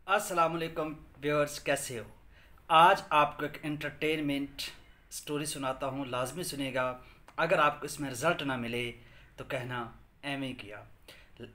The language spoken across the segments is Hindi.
अस्सलाम वालेकुम व्यूअर्स, कैसे हो। आज आपको एक एंटरटेनमेंट स्टोरी सुनाता हूँ, लाजमी सुनेगा। अगर आपको इसमें रिज़ल्ट ना मिले तो कहना एम किया।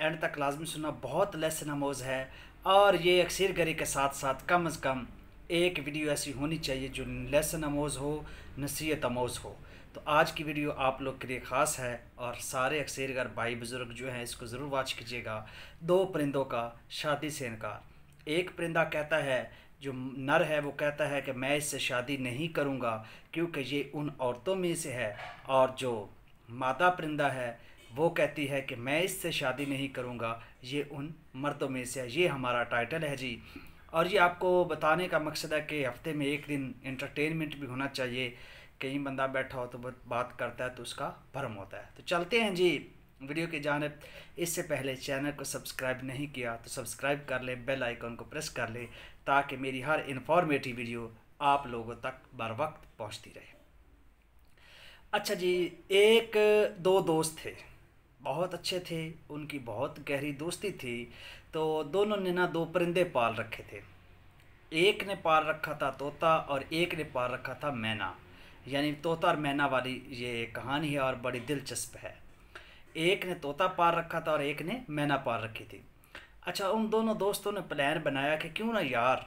एंड तक लाजमी सुनना, बहुत लेसन अमोज है। और ये अक्सर गरी के साथ साथ कम अज़ कम एक वीडियो ऐसी होनी चाहिए जो लेसन अमोज हो, नसीहत अमोज हो। तो आज की वीडियो आप लोग के लिए ख़ास है और सारे अक्सर गर भाई बुज़ुर्ग जो हैं इसको ज़रूर वॉच कीजिएगा। दो परिंदों का शादी से इनकार। एक परिंदा कहता है, जो नर है वो कहता है कि मैं इससे शादी नहीं करूँगा क्योंकि ये उन औरतों में से है। और जो मादा परिंदा है वो कहती है कि मैं इससे शादी नहीं करूँगा, ये उन मर्दों में से है। ये हमारा टाइटल है जी। और ये आपको बताने का मकसद है कि हफ्ते में एक दिन एंटरटेनमेंट भी होना चाहिए। कहीं बंदा बैठा हो तो बात करता है तो उसका भरम होता है। तो चलते हैं जी वीडियो की जानिब। इससे पहले चैनल को सब्सक्राइब नहीं किया तो सब्सक्राइब कर ले, बेल आइकन को प्रेस कर ले ताकि मेरी हर इन्फॉर्मेटिव वीडियो आप लोगों तक बर वक्त पहुँचती रहे। अच्छा जी, एक दो दोस्त थे, बहुत अच्छे थे, उनकी बहुत गहरी दोस्ती थी। तो दोनों ने ना दो परिंदे पाल रखे थे। एक ने पाल रखा था तोता और एक ने पाल रखा था मैना। यानी तोता और मैना वाली ये कहानी है और बड़ी दिलचस्प है। एक ने तोता पाल रखा था और एक ने मैना पाल रखी थी। अच्छा, उन दोनों दोस्तों ने प्लान बनाया कि क्यों ना यार,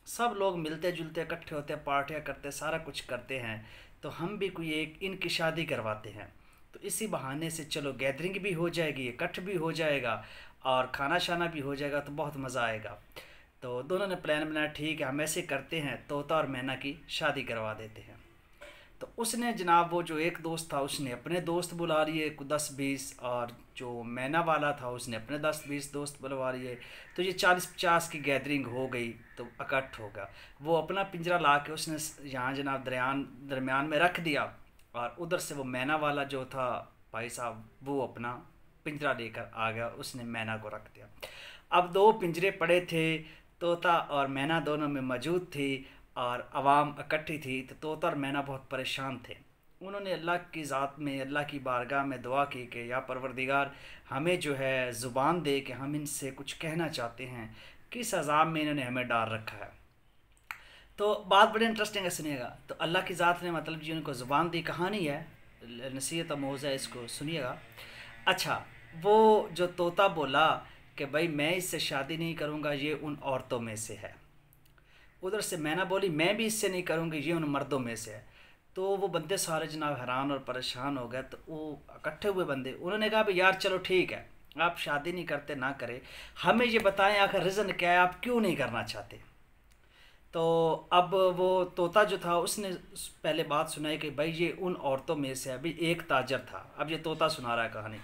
सब लोग मिलते जुलते इकट्ठे होते, पार्टियाँ करते, सारा कुछ करते हैं, तो हम भी कोई एक इनकी शादी करवाते हैं। तो इसी बहाने से चलो गैदरिंग भी हो जाएगी, इकट्ठ भी हो जाएगा और खाना शाना भी हो जाएगा, तो बहुत मज़ा आएगा। तो दोनों ने प्लान बनाया, ठीक है हम ऐसे करते हैं, तोता और मैना की शादी करवा देते हैं। तो उसने जनाब, वो जो एक दोस्त था उसने अपने दोस्त बुला लिए 10-20, और जो मैना वाला था उसने अपने 10-20 दोस्त बुलवा लिए। तो ये 40-50 की गैदरिंग हो गई। तो इकट्ठ होगा, वो अपना पिंजरा ला के उसने यहाँ जनाब दरमियान में रख दिया। और उधर से वो मैना वाला जो था भाई साहब, वो अपना पिंजरा लेकर आ गया, उसने मैना को रख दिया। अब दो पिंजरे पड़े थे, तोता और मैना दोनों में मौजूद थी और आवाम इकट्ठी थी। तो तोता और मैना बहुत परेशान थे। उन्होंने अल्लाह की ज़ात में, अल्लाह की बारगाह में दुआ की कि या परवरदिगार, हमें जो है ज़ुबान दे कि हम इनसे कुछ कहना चाहते हैं, किस अज़ाब में इन्होंने हमें डाल रखा है। तो बात बड़ी इंटरेस्टिंग है, सुनिएगा। तो अल्लाह की ज़ात ने मतलब जी उनको ज़ुबान दी, कहानी है, नसीहत अमोज़ है, इसको सुनिएगा। अच्छा, वो जो तोता बोला कि भाई मैं इससे शादी नहीं करूँगा, ये उन औरतों में से है। उधर से मैना बोली मैं भी इससे नहीं करूँगी, ये उन मर्दों में से है। तो वो बंदे सारे जनाब हैरान और परेशान हो गए। तो वो इकट्ठे हुए बंदे, उन्होंने कहा भाई यार चलो ठीक है, आप शादी नहीं करते ना करें, हमें ये बताएं आखिर रीज़न क्या है, आप क्यों नहीं करना चाहते। तो अब वो तोता जो था उसने पहले बात सुनाई कि भाई ये उन औरतों में से है। भाई एक ताजर था, अब ये तोता सुना रहा है कहानी।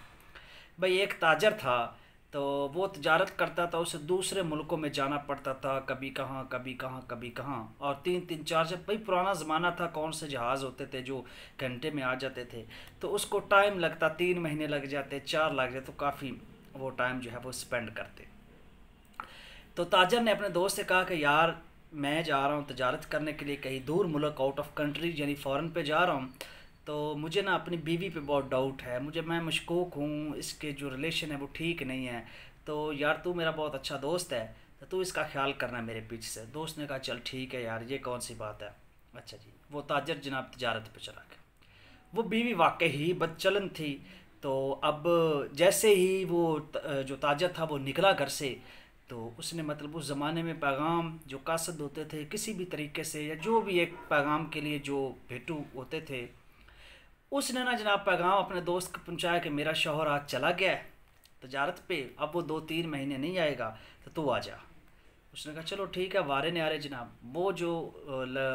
भाई एक ताजर था, तो वो तजारत करता था, उसे दूसरे मुल्कों में जाना पड़ता था, कभी कहाँ कभी कहाँ कभी कहाँ। और 3-3-4, जब भाई पुराना ज़माना था, कौन से जहाज़ होते थे जो घंटे में आ जाते थे, तो उसको टाइम लगता, 3 महीने लग जाते, 4 लग जाते, तो काफ़ी वो टाइम जो है वो स्पेंड करते। तो ताजर ने अपने दोस्त से कहा कि यार मैं जा रहा हूँ तजारत करने के लिए कहीं दूर मुल्क, आउट ऑफ कंट्री, यानी फ़ॉरेन पे जा रहा हूँ। तो मुझे ना अपनी बीवी पे बहुत डाउट है, मैं मशकूक हूँ, इसके जो रिलेशन है वो ठीक नहीं है। तो यार तू मेरा बहुत अच्छा दोस्त है, तो तू इसका ख्याल करना मेरे पीछे से। दोस्त ने कहा चल ठीक है यार, ये कौन सी बात है। अच्छा जी, वो ताजर जनाब तजारत पे चला गया। वो बीवी वाकई ही बदचलन थी। तो अब जैसे ही वो जो ताजर था वो निकला घर से, तो उसने मतलब उस ज़माने में पैगाम जो कासद होते थे किसी भी तरीके से, या जो भी एक पैगाम के लिए जो भेटू होते थे, उसने ना जनाब पैगाम अपने दोस्त को पहुंचाया कि मेरा शौहर आज चला गया है तजारत पे, अब वो 2-3 महीने नहीं आएगा, तो तू आ जा। उसने कहा चलो ठीक है, वारे ने आ रहे जनाब। वो जो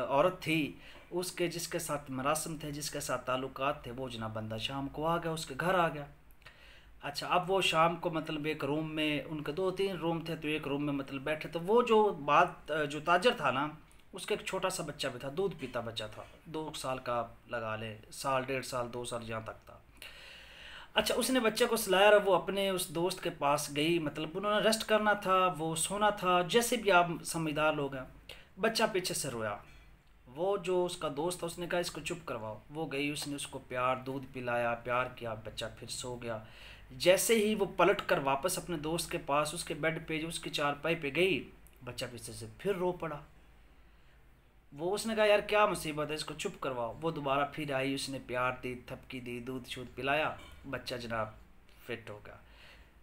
औरत थी, उसके जिसके साथ मरासम थे, जिसके साथ ताल्लुकात थे, वो जनाब बंदा शाम को आ गया, उसके घर आ गया। अच्छा, अब वो शाम को मतलब एक रूम में, उनके 2-3 रूम थे, तो एक रूम में मतलब बैठे। तो वो जो बात जो ताजर था ना, उसका एक छोटा सा बच्चा भी था, दूध पीता बच्चा था, 2 साल का लगा ले, साल 1.5 साल 2 साल जहाँ तक था। अच्छा, उसने बच्चे को सुलाया और वो अपने उस दोस्त के पास गई, मतलब उन्होंने रेस्ट करना था, वो सोना था, जैसे भी आप समझदार लोग हैं। बच्चा पीछे से रोया। वो जो उसका दोस्त था उसने कहा इसको चुप करवाओ। वो गई, उसने उसको प्यार दूध पिलाया, प्यार किया, बच्चा फिर सो गया। जैसे ही वो पलट कर वापस अपने दोस्त के पास उसके बेड पे जो उसकी चारपाई पे गई, बच्चा पीछे से फिर रो पड़ा। वो उसने कहा यार क्या मुसीबत है, इसको चुप करवाओ। वो दोबारा फिर आई, उसने प्यार दी, थपकी दी, दूध शूध पिलाया, बच्चा जनाब फिट हो गया।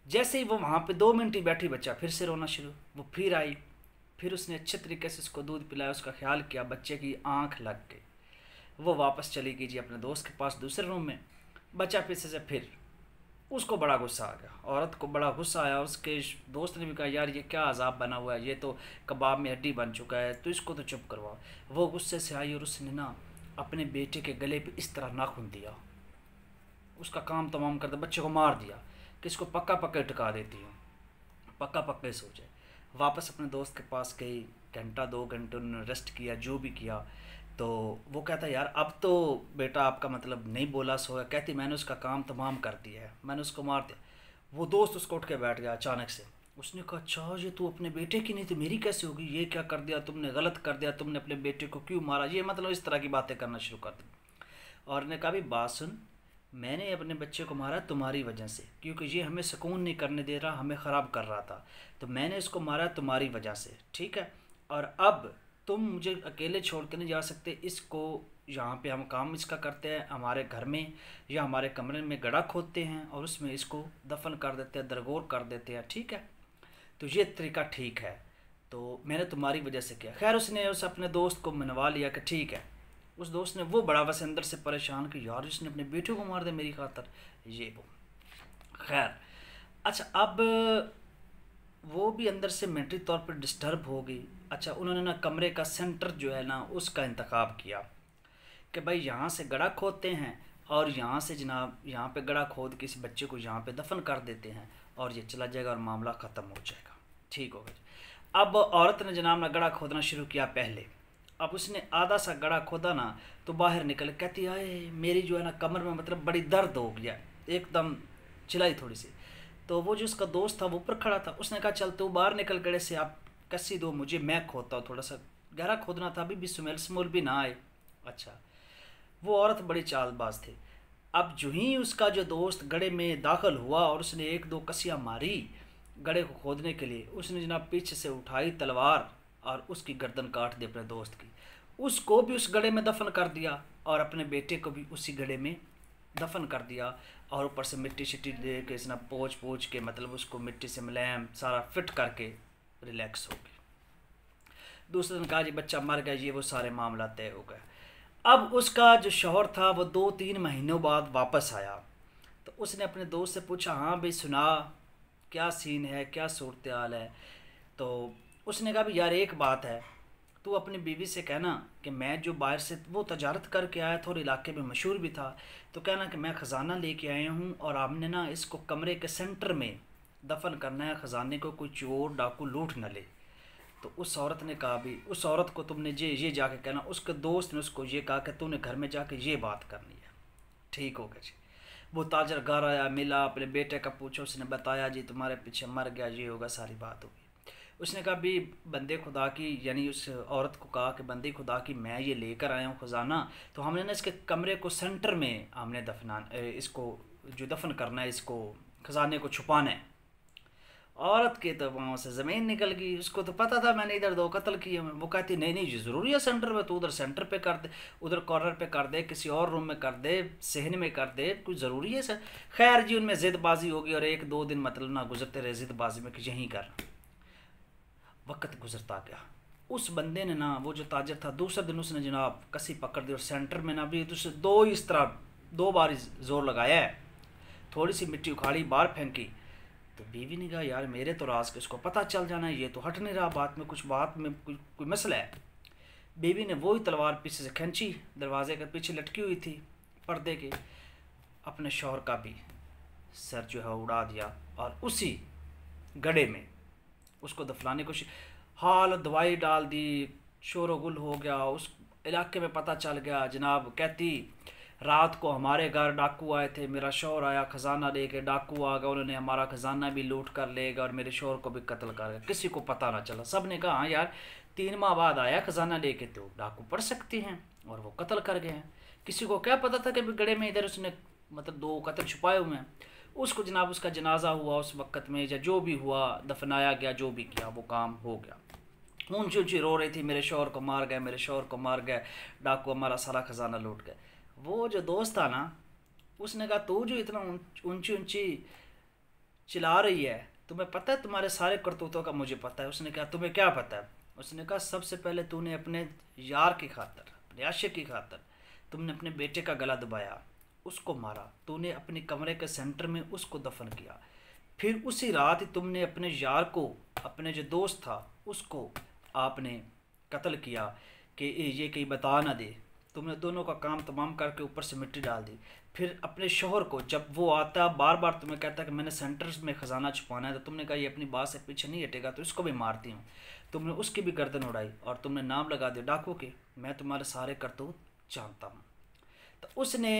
जैसे ही वो वहाँ पे 2 मिनट ही बैठी, बच्चा फिर से रोना शुरू। वो फिर आई, फिर उसने अच्छे तरीके से उसको दूध पिलाया, उसका ख्याल किया, बच्चे की आँख लग गई। वो वापस चली गई जी अपने दोस्त के पास दूसरे रूम में। बच्चा पीछे से फिर, उसको बड़ा गुस्सा आ गया, औरत को बड़ा गुस्सा आया। उसके दोस्त ने भी कहा यार ये क्या अजाब बना हुआ है, ये तो कबाब में हड्डी बन चुका है, तो इसको तो चुप करवाओ। वो गुस्से से आई और उसने ना अपने बेटे के गले पे इस तरह नाखून दिया, उसका काम तमाम कर दिया, बच्चे को मार दिया कि इसको पक्का पक्का टिका देती हूँ, पक्का पक्का सो जाए। वापस अपने दोस्त के पास गई, घंटा 2 घंटे उन्होंने रेस्ट किया, जो भी किया। तो वो कहता यार अब तो बेटा आपका मतलब नहीं बोला सो है। कहती मैंने उसका काम तमाम कर दिया है, मैंने उसको मार दिया। वो दोस्त उसको उठ के बैठ गया अचानक से। उसने कहा अच्छा ये तू अपने बेटे की नहीं तो मेरी कैसे होगी, ये क्या कर दिया तुमने, गलत कर दिया तुमने, अपने बेटे को क्यों मारा, ये मतलब इस तरह की बातें करना शुरू कर दी। और ने कहा भी बात सुन, मैंने अपने बच्चे को मारा तुम्हारी वजह से, क्योंकि ये हमें सुकून नहीं करने दे रहा, हमें ख़राब कर रहा था, तो मैंने इसको मारा तुम्हारी वजह से, ठीक है। और अब तुम मुझे अकेले छोड़ के नहीं जा सकते, इसको यहाँ पे हम काम इसका करते हैं हमारे घर में या हमारे कमरे में गड्ढा खोदते हैं और उसमें इसको दफन कर देते हैं, दरगोर कर देते हैं, ठीक है। तो ये तरीका ठीक है, तो मैंने तुम्हारी वजह से किया। खैर उसने उस अपने दोस्त को मनवा लिया कि ठीक है। उस दोस्त ने वो बड़ा वैसे अंदर से परेशान कि यार इसने अपने बेटे को मार दिया मेरी खातर, ये वो। खैर अच्छा, अब वो भी अंदर से मेंटली तौर पर डिस्टर्ब हो गई। अच्छा उन्होंने ना कमरे का सेंटर जो है ना उसका इंतखाब किया कि भाई यहाँ से गड्ढा खोदते हैं और यहाँ से जनाब यहाँ पे गड्ढा खोद के इस बच्चे को यहाँ पे दफन कर देते हैं और ये चला जाएगा और मामला ख़त्म हो जाएगा, ठीक हो गया। अब औरत ने जनाब ना गड्ढा खोदना शुरू किया पहले। अब उसने आधा सा गड्ढा खोदा ना तो बाहर निकल, कहती आए मेरी जो है ना कमर में मतलब बड़ी दर्द हो गया, एकदम चिल्लाई थोड़ी सी। तो वो जो उसका दोस्त था वो ऊपर खड़ा था, उसने कहा चल तू बाहर निकल गड्ढे से, आप कस्सी दो मुझे, मैं खोदता हूँ, थोड़ा सा गहरा खोदना था, अभी भी स्मेल स्मूल भी ना आए। अच्छा वो औरत बड़ी चालबाज थी। अब जो ही उसका जो दोस्त गड्ढे में दाखिल हुआ और उसने 1-2 कसियाँ मारी गड्ढे को खोदने के लिए, उसने जनाब पीछे से उठाई तलवार और उसकी गर्दन काट दी अपने दोस्त की। उसको भी उस गड्ढे में दफन कर दिया और अपने बेटे को भी उसी गड्ढे में दफन कर दिया। और ऊपर से मिट्टी शिट्टी दे के इसने पोंछ पोंछ के मतलब उसको मिट्टी से मुलायम सारा फिट करके रिलैक्स हो गए। दूसरे ने कहा जी बच्चा मर गया, ये वो सारे मामला तय हो गए। अब उसका जो शौहर था वो 2-3 महीनों बाद वापस आया। तो उसने अपने दोस्त से पूछा हाँ भाई सुना क्या सीन है, क्या सूरत हाल है। तो उसने कहा भी यार एक बात है, तू अपनी बीवी से कहना कि मैं जो बाहर से वो तजारत करके आया था और इलाके में मशहूर भी था, तो कहना कि मैं ख़जाना लेके आया हूँ और आपने ना इसको कमरे के सेंटर में दफन करना है, ख़जाने को कोई चोर डाकू लूट न ले। तो उस औरत ने कहा भी उस औरत को तुमने ये जाके कहना, उसके दोस्त ने उसको ये कहा कि तूने घर में जाके ये बात करनी है, ठीक हो गया जी। वो ताजर घर आया, मिला, अपने बेटे का पूछा, उसने बताया जी तुम्हारे पीछे मर गया, ये होगा, सारी बात होगी। उसने कहा भी बंदे खुदा की, यानी उस औरत को कहा कि बंदे खुदा की मैं ये लेकर आया हूँ ख़जाना, तो हमने ना इसके कमरे को सेंटर में हमने इसको जो दफन करना है, इसको ख़जाने को छुपाना है। औरत के तो वहाँ से ज़मीन निकल गई, उसको तो पता था मैंने इधर 2 कत्ल किए हैं। वो कहती नहीं नहीं जी ज़रूरी है सेंटर में, तो उधर सेंटर पे कर दे, उधर कॉर्नर पे कर दे, किसी और रूम में कर दे, सहन में कर दे, कुछ ज़रूरी है सर। खैर जी उनमें ज़िदबाजी होगी और 1-2 दिन मतलब ना गुजरते रहे ज़िदबाजी में कि यहीं कर। वक्त गुजरता गया। उस बंदे ने ना, वो जो ताजर था, दूसरे दिन उसने जनाब कसी पकड़ दी और सेंटर में ना भी दूसरे 2 इस तरह 2 बार ज़ोर लगाया है, थोड़ी सी मिट्टी उखाड़ी बाहर फेंकी। तो बीवी ने कहा यार मेरे तो राज के इसको पता चल जाना है, ये तो हट नहीं रहा, बात में कोई मसला है। बीवी ने वही तलवार पीछे से खींची, दरवाजे के पीछे लटकी हुई थी पर्दे के, अपने शौहर का भी सर जो है उड़ा दिया और उसी गड्ढे में उसको दफनाने को हाल दवाई डाल दी, शोर गुल हो गया। उस इलाके में पता चल गया जनाब। कहती रात को हमारे घर डाकू आए थे, मेरा शौहर आया ख़जाना लेके, डाकू आ गया, उन्होंने हमारा ख़जाना भी लूट कर ले गया और मेरे शौहर को भी कत्ल कर गया, किसी को पता ना चला। सब ने कहा हाँ यार 3 माह बाद आया ख़जाना लेके, तो डाकू पढ़ सकते हैं और वो कत्ल कर गए हैं। किसी को क्या पता था कि गड्ढे में इधर उसने मतलब 2 कत्ल छुपाए हुए हैं। उसको जनाब उसका जनाजा हुआ उस वक़्त में, या जो भी हुआ दफनाया गया, जो भी किया वो काम हो गया। ऊंची ऊंची रो रही थी, मेरे शौहर को मार गए, मेरे शौहर को मार गए, डाकू हमारा सारा खजाना लूट गए। वो जो दोस्त था ना, उसने कहा तू जो इतना ऊंची ऊंची चिल्ला रही है, तुम्हें पता है तुम्हारे सारे करतूतों का मुझे पता है। उसने कहा तुम्हें क्या पता है? उसने कहा सबसे पहले तूने अपने यार की खातर, अपने आशिक की खातर तुमने अपने बेटे का गला दबाया, उसको मारा, तूने अपने कमरे के सेंटर में उसको दफन किया। फिर उसी रात ही तुमने अपने यार को, अपने जो दोस्त था उसको आपने कत्ल किया कि ये कहीं बता ना दे। तुमने दोनों का काम तमाम करके ऊपर से मिट्टी डाल दी। फिर अपने शोहर को, जब वो आता बार बार तुम्हें कहता कि मैंने सेंटर्स में ख़जाना छुपाना है, तो तुमने कहा ये अपनी बात से पीछे नहीं हटेगा तो इसको भी मारती हूँ। तुमने उसकी भी गर्दन उड़ाई और तुमने नाम लगा दिया डाकू के। मैं तुम्हारे सारे करतूत जानता हूँ। तो उसने,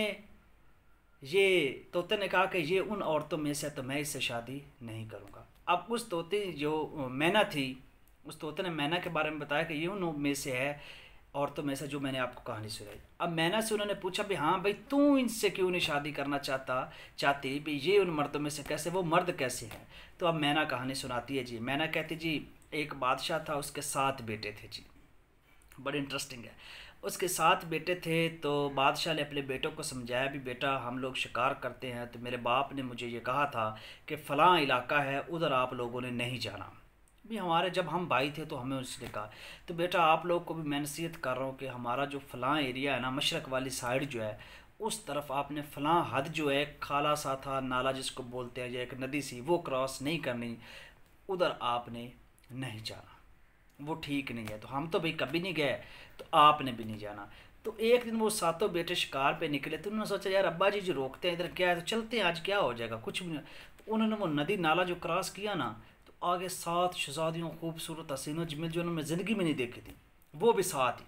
ये तोते ने कहा कि ये उन औरतों में से, तो मैं इससे शादी नहीं करूँगा। अब उस तोते जो मैना थी, उस तोते ने मैना के बारे में बताया कि ये उन में से है, औरतों में से जो मैंने आपको कहानी सुनाई। अब मैना से उन्होंने पूछा भी हाँ भाई तू इनसे क्यों नहीं शादी करना चाहती भी, ये उन मर्दों में से कैसे, वो मर्द कैसे हैं? तो अब मैना कहानी सुनाती है जी। मैना कहती जी एक बादशाह था, उसके 7 बेटे थे जी। बड़ी इंटरेस्टिंग है। उसके 7 बेटे थे, तो बादशाह ने अपने बेटों को समझाया भी बेटा हम लोग शिकार करते हैं, तो मेरे बाप ने मुझे ये कहा था कि फ़लाँ इलाका है, उधर आप लोगों ने नहीं जाना। भी हमारे जब हम भाई थे तो हमें उसने कहा, तो बेटा आप लोग को भी मैं नसीहत कर रहा हूँ कि हमारा जो फ़लाँ एरिया है ना, मशरक़ वाली साइड जो है, उस तरफ आपने फ़लाँ हद जो है, खाला सा था नाला जिसको बोलते हैं, या एक नदी सी, वो क्रॉस नहीं करनी, उधर आपने नहीं जाना, वो ठीक नहीं है। तो हम तो भाई कभी नहीं गए, तो आपने भी नहीं जाना। तो एक दिन वो सातों बेटे शिकार पे निकले, तो उन्होंने सोचा यार अब्बा जी जो रोकते हैं इधर क्या है, तो चलते हैं आज क्या हो जाएगा, कुछ भी नहीं। तो उन्होंने वो नदी नाला जो क्रॉस किया ना, तो आगे 7 शहजादियों, खूबसूरत हसीनों जो उन्होंने ज़िंदगी में नहीं देखी थी, वो भी साथ ही।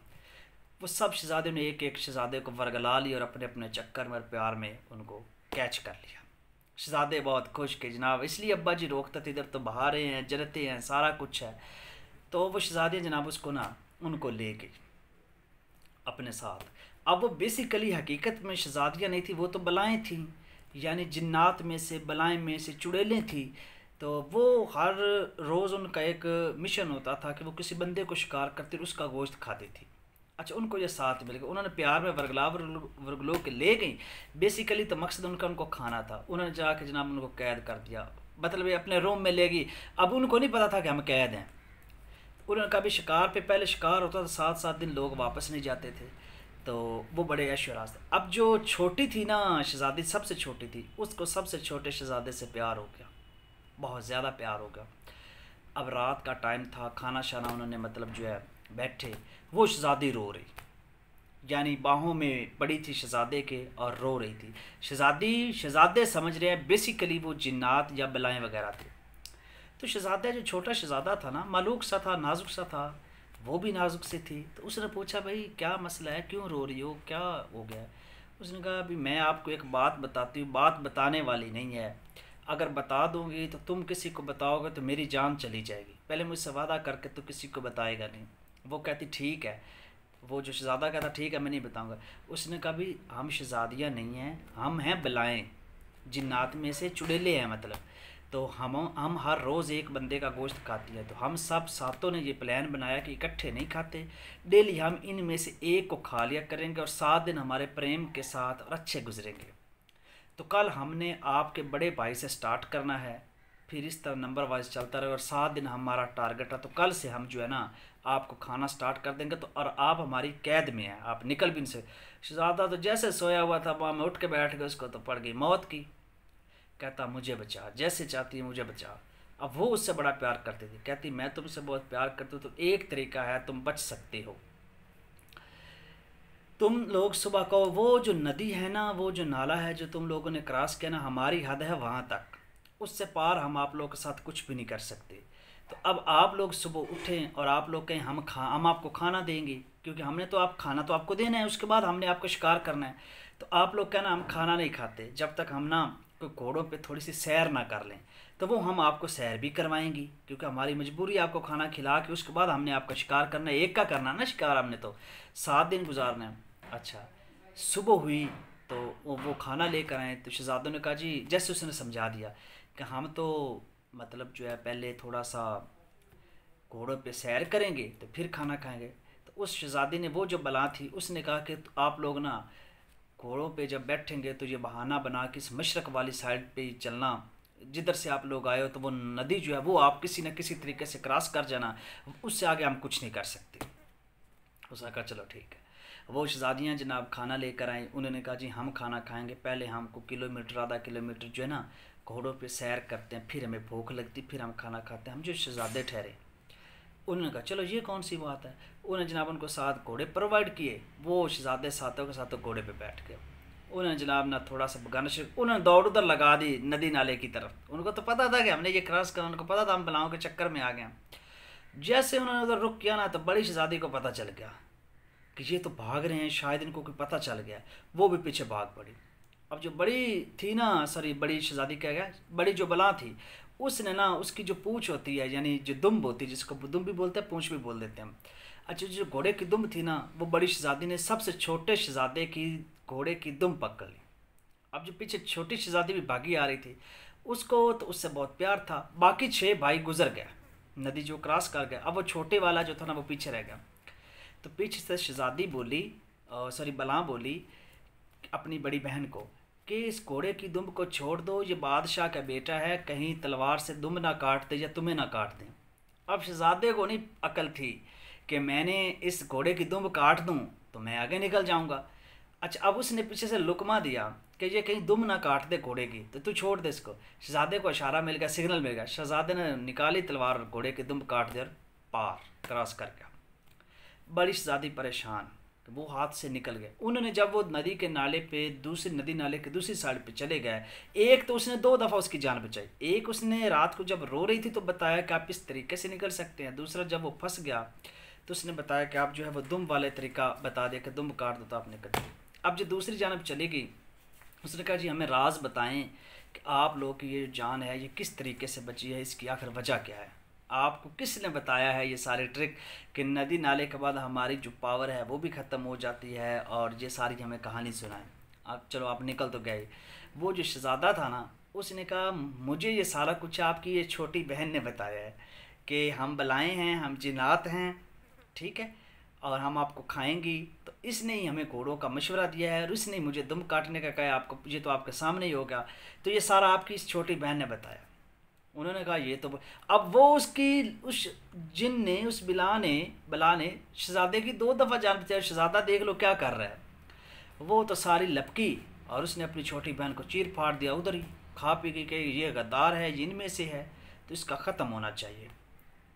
वो सब शहजादियों ने एक एक शहजादे को वर्गला लिया और अपने अपने चक्कर में और प्यार में उनको कैच कर लिया। शहजादे बहुत खुश के जनाब, इसलिए अब्बा जी रोकते थे, इधर तो बहारें हैं, जन्नतें हैं, सारा कुछ है। तो वो शहजादियाँ जनाब उसको ना, उनको ले गई अपने साथ। अब वो बेसिकली हकीकत में शहजादियाँ नहीं थी, वो तो बलाएँ थीं, यानी जिन्नात में से, बलाएँ में से चुड़ैलें थी। तो वो हर रोज़ उनका एक मिशन होता था कि वो किसी बंदे को शिकार करती और उसका गोश्त खाती थी। अच्छा, उनको ये साथ मिल गया, उन्होंने प्यार में वर्गला वर्गलो के ले गई। बेसिकली तो मकसद उनका उनको खाना था। उन्होंने जाके जनाब उनको कैद कर दिया, मतलब ये अपने रूम में ले गई। अब उनको नहीं पता था कि हम कैद हैं। उन्होंने कभी शिकार पे, पहले शिकार होता था 7-7 दिन लोग वापस नहीं जाते थे, तो वो बड़े ऐशोराज थे। अब जो छोटी थी ना शहजादी, सबसे छोटी थी, उसको सबसे छोटे शहजादे से प्यार हो गया, बहुत ज़्यादा प्यार हो गया। अब रात का टाइम था, खाना शाना उन्होंने मतलब जो है बैठे, वो शहजादी रो रही, यानी बाहों में पड़ी थी शहजादे के और रो रही थी। शहजादी, शहजादे समझ रहे हैं बेसिकली वो जिन्नात या बलाएँ वगैरह थे। तो शहजादा, जो छोटा शहजादा था ना, मालूक सा था, नाजुक सा था, वो भी नाजुक सी थी। तो उसने पूछा भाई क्या मसला है, क्यों रो रही हो, क्या हो गया? उसने कहा अभी मैं आपको एक बात बताती हूँ, बात बताने वाली नहीं है, अगर बता दूंगी तो तुम किसी को बताओगे तो मेरी जान चली जाएगी, पहले मुझसे वादा करके तो किसी को बताएगा नहीं। वो कहती ठीक है, वो जो शहजादा कहता ठीक है मैं नहीं बताऊंगा। उसने कहा भी हम शहजादियाँ नहीं हैं, हम हैं बलाएँ, जिन्नात में से चुड़ैले हैं मतलब। तो हम हर रोज़ एक बंदे का गोश्त खाती है, तो हम सब सातों ने ये प्लान बनाया कि इकट्ठे नहीं खाते, डेली हम इनमें से एक को खा लिया करेंगे और 7 दिन हमारे प्रेम के साथ और अच्छे गुजरेंगे। तो कल हमने आपके बड़े भाई से स्टार्ट करना है, फिर इस तरह नंबर वाइज चलता रहे और 7 दिन हमारा टारगेट है। तो कल से हम जो है ना आपको खाना स्टार्ट कर देंगे, तो और आप हमारी कैद में हैं, आप निकल भी नहीं से। शहजादा तो जैसे सोया हुआ था वहाँ में उठ के बैठ गए, उसको तो पड़ गई मौत की। कहता मुझे बचा, जैसे चाहती है मुझे बचा। अब वो उससे बड़ा प्यार करती थी, कहती मैं तुमसे बहुत प्यार करती हूँ, तो एक तरीका है तुम बच सकते हो। तुम लोग सुबह को वो जो नदी है ना, वो जो नाला है जो तुम लोगों ने क्रॉस किया ना, हमारी हद है वहाँ तक, उससे पार हम आप लोगों के साथ कुछ भी नहीं कर सकते। तो अब आप लोग सुबह उठें और आप लोग कहें हम आपको खाना देंगे, क्योंकि हमने तो आप खाना तो आपको देना है, उसके बाद हमने आपको शिकार करना है। तो आप लोग कहना हम खाना नहीं खाते जब तक हम ना कोई घोड़ों पे थोड़ी सी सैर ना कर लें। तो वो हम आपको सैर भी करवाएंगी, क्योंकि हमारी मजबूरी है आपको खाना खिला के उसके बाद हमने आपका शिकार करना है। एक का करना ना शिकार, हमने तो 7 दिन गुजारना है। अच्छा, सुबह हुई तो वो खाना लेकर आए, तो शहजादों ने कहा जी, जैसे उसने समझा दिया कि हम तो मतलब जो है पहले थोड़ा सा घोड़ों पे सैर करेंगे तो फिर खाना खाएंगे। तो उस शहज़ादी ने, वो जो बला थी, उसने कहा कि आप लोग ना घोड़ों पे जब बैठेंगे तो ये बहाना बना के इस मशरक़ वाली साइड पे ही चलना, जिधर से आप लोग आए हो, तो वो नदी जो है वो आप किसी न किसी तरीके से क्रॉस कर जाना, उससे आगे हम कुछ नहीं कर सकते। उसने कहा चलो ठीक है। वो शहज़ादियाँ जनाब खाना लेकर आई। उन्होंने कहा जी हम खाना खाएंगे, पहले हमको किलोमीटर आधा किलोमीटर जो है ना घोड़ों पे सैर करते हैं, फिर हमें भूख लगती, फिर हम खाना खाते हैं। हम जो शहज़ादे ठहरे, उन्होंने कहा चलो ये कौन सी बात है। उन्होंने जनाब उनको 7 घोड़े प्रोवाइड किए। वो शहज़ादे सातों के सातों घोड़े पे बैठ गए। उन्होंने जनाब ना थोड़ा सा भगाना शुरू, उन्होंने दौड़ उधर लगा दी नदी नाले की तरफ। उनको तो पता था कि हमने ये क्रॉस करना, उनको पता था हम बलाओं के चक्कर में आ गए। जैसे उन्होंने उधर रुक किया ना, तो बड़ी शहज़ादी को पता चल गया कि ये तो भाग रहे हैं, शायद इनको कोई पता चल गया। वो भी पीछे भाग पड़ी। अब जो बड़ी थी ना, सॉरी बड़ी शहज़ादी कह गया, बड़ी जो बला थी, उसने ना उसकी जो पूँछ होती है, यानी जो दुम्ब होती है, जिसको दुम्ब भी बोलते हैं, पूँछ भी बोल देते हैं। अच्छा, जो घोड़े की दुम्ब थी ना, वो बड़ी शहज़ादी ने सबसे छोटे शहज़ादे की घोड़े की दुम्ब पकड़ ली। अब जो पीछे छोटी शहज़ादी भी भागी आ रही थी, उसको तो उससे बहुत प्यार था। बाकी 6 भाई गुजर गया, नदी जो क्रॉस कर गया। अब वो छोटे वाला जो था ना, वो पीछे रह गया। तो पीछे से शहज़ादी बोली, सॉरी बला बोली अपनी बड़ी बहन को कि इस घोड़े की दुम्ब को छोड़ दो, ये बादशाह का बेटा है, कहीं तलवार से दुम्ब ना काट दे या तुम्हें ना काट दें। अब शहज़ादे को नहीं अकल थी कि मैंने इस घोड़े की दुम्ब काट दूं तो मैं आगे निकल जाऊंगा। अच्छा, अब उसने पीछे से लुकमा दिया कि ये कहीं दुम ना काट दे घोड़े की, तो तू छोड़ दे इसको। शहज़ादे को इशारा मिल गया, सिग्नल मिल गया। शहज़ादे ने निकाली तलवार और घोड़े की दुम्ब काट दी और पार क्रॉस कर गया। बड़ी शहज़ादी परेशान, वो हाथ से निकल गए। उन्होंने जब वो नदी के नाले पे, दूसरी नदी नाले के दूसरी साइड पे चले गए, एक तो उसने 2 दफ़ा उसकी जान बचाई। एक उसने रात को जब रो रही थी तो बताया कि आप इस तरीके से निकल सकते हैं। दूसरा जब वो फंस गया तो उसने बताया कि आप जो है वो दुम वाले तरीका बता दिया कि दुम काट दो तो आप निकल गए। अब जो दूसरी जानब चली गई, उसने कहा जी हमें राज बताएं कि आप लोग की ये जान है ये किस तरीके से बची है, इसकी आखिर वजह क्या है, आपको किसने बताया है ये सारे ट्रिक कि नदी नाले के बाद हमारी जो पावर है वो भी ख़त्म हो जाती है, और ये सारी हमें कहानी सुनाएं। अब चलो आप निकल तो गए। वो जो शहज़ादा था ना, उसने कहा मुझे ये सारा कुछ आपकी ये छोटी बहन ने बताया है कि हम बलाएँ हैं, हम जिन्नात हैं, ठीक है, और हम आपको खाएंगी। तो इसने ही हमें घोड़ों का मशवरा दिया है और इसने ही मुझे दुम काटने का कहा है आपको, ये तो आपके सामने ही होगा। तो ये सारा आपकी इस छोटी बहन ने बताया। उन्होंने कहा ये तो, अब वो उसकी उस जिन ने, उस बला ने शहज़ादे की 2 दफ़ा जान बचाई। शहज़ादा देख लो क्या कर रहा है। वो तो सारी लपकी और उसने अपनी छोटी बहन को चीर फाड़ दिया उधर ही, खा पी के ये गद्दार है, ये इनमें से है, तो इसका ख़त्म होना चाहिए।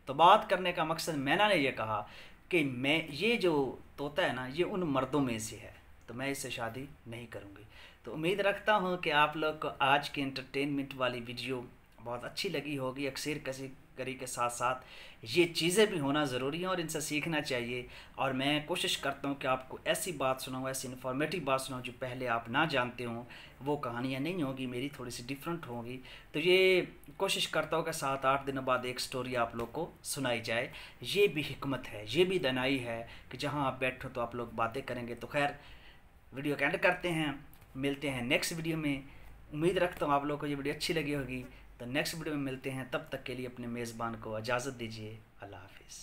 तो बात करने का मकसद, मैंने ये कहा कि मैं, ये जो तोता है ना, ये उन मर्दों में से है, तो मैं इससे शादी नहीं करूँगी। तो उम्मीद रखता हूँ कि आप लोग को आज की एंटरटेनमेंट वाली वीडियो बहुत अच्छी लगी होगी। अक्सर कसी करी के साथ साथ ये चीज़ें भी होना ज़रूरी हैं और इनसे सीखना चाहिए। और मैं कोशिश करता हूँ कि आपको ऐसी बात सुनाऊँ, ऐसी इन्फॉर्मेटिव बात सुनाऊँ जो पहले आप ना जानते हों। वो कहानियाँ नहीं होगी मेरी, थोड़ी सी डिफरेंट होंगी। तो ये कोशिश करता हूँ कि 7-8 दिनों बाद एक स्टोरी आप लोग को सुनाई जाए। ये भी हिकमत है, ये भी दानाई है कि जहाँ आप बैठो तो आप लोग बातें करेंगे। तो खैर वीडियो का एंड करते हैं, मिलते हैं नेक्स्ट वीडियो में। उम्मीद रखता हूँ आप लोगों को ये वीडियो अच्छी लगी होगी। तो नेक्स्ट वीडियो में मिलते हैं, तब तक के लिए अपने मेज़बान को इजाज़त दीजिए। अल्लाह हाफिज़।